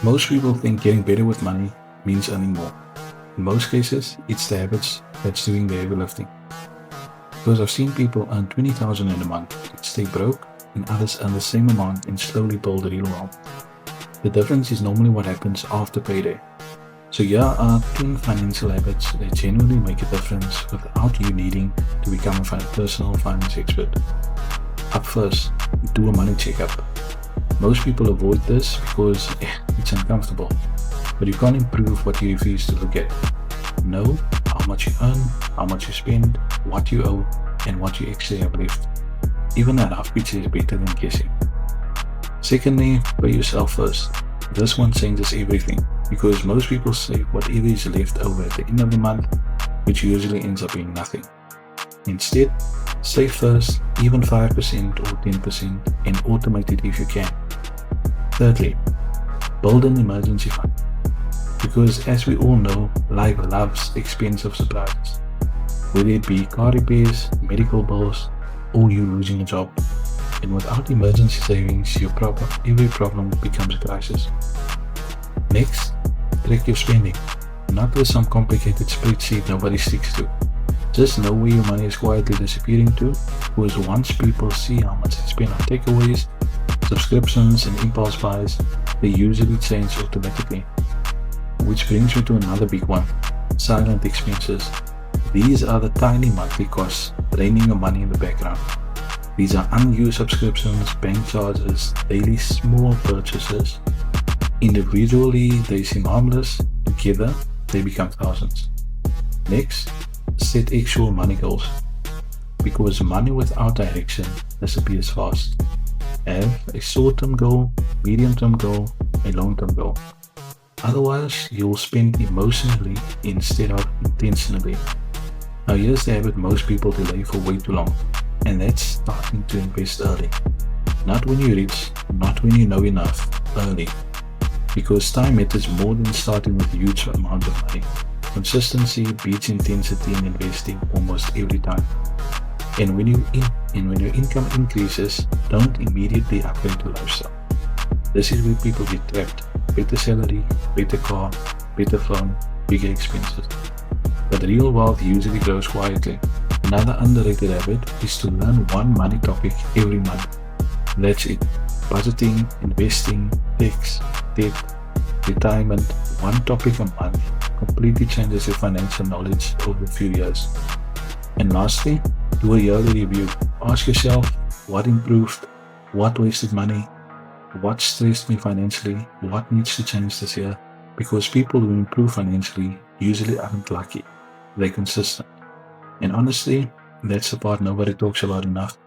Most people think getting better with money means earning more. In most cases, it's the habits that's doing the heavy lifting. Because I've seen people earn 20,000 in a month, stay broke, and others earn the same amount and slowly build real wealth. The difference is normally what happens after payday. So here are 10 financial habits that genuinely make a difference without you needing to become a personal finance expert. Up first, do a money checkup. Most people avoid this because it's uncomfortable, but you can't improve what you refuse to look at. Know how much you earn, how much you spend, what you owe, and what you actually have left. Even a rough picture is better than guessing. Secondly, pay yourself first. This one changes everything because most people save whatever is left over at the end of the month, which usually ends up being nothing. Instead, save first, even 5% or 10%, and automate it if you can. Thirdly, build an emergency fund. Because as we all know, life loves expensive surprises. Whether it be car repairs, medical bills, or you losing a job. And without emergency savings, every problem becomes a crisis. Next, track your spending. Not with some complicated spreadsheet nobody sticks to. Just know where your money is quietly disappearing to, because once people see how much they spend on takeaways, subscriptions, and impulse buys, they usually change automatically. Which brings me to another big one, silent expenses. These are the tiny monthly costs draining your money in the background. These are unused subscriptions, bank charges, daily small purchases. Individually, they seem harmless. Together, they become thousands. Next, set actual money goals. Because money without direction disappears fast. Have a short-term goal, medium-term goal, a long-term goal. Otherwise, you'll spend emotionally instead of intentionally. Now here's the habit most people delay for way too long, and that's starting to invest early. Not when you're rich, not when you know enough, early. Because time matters more than starting with huge amounts of money. Consistency beats intensity in investing almost every time. And when your income increases, don't immediately upgrade to lifestyle. This is where people get trapped. Better salary, better car, better phone, bigger expenses. But real wealth usually grows quietly. Another underrated habit is to learn one money topic every month. That's it. Budgeting, investing, tax, debt, retirement, one topic a month completely changes your financial knowledge over a few years. And lastly, do a yearly review. Ask yourself what improved, what wasted money, what stressed me financially, what needs to change this year. Because people who improve financially usually aren't lucky, they're consistent. And honestly, that's the part nobody talks about enough.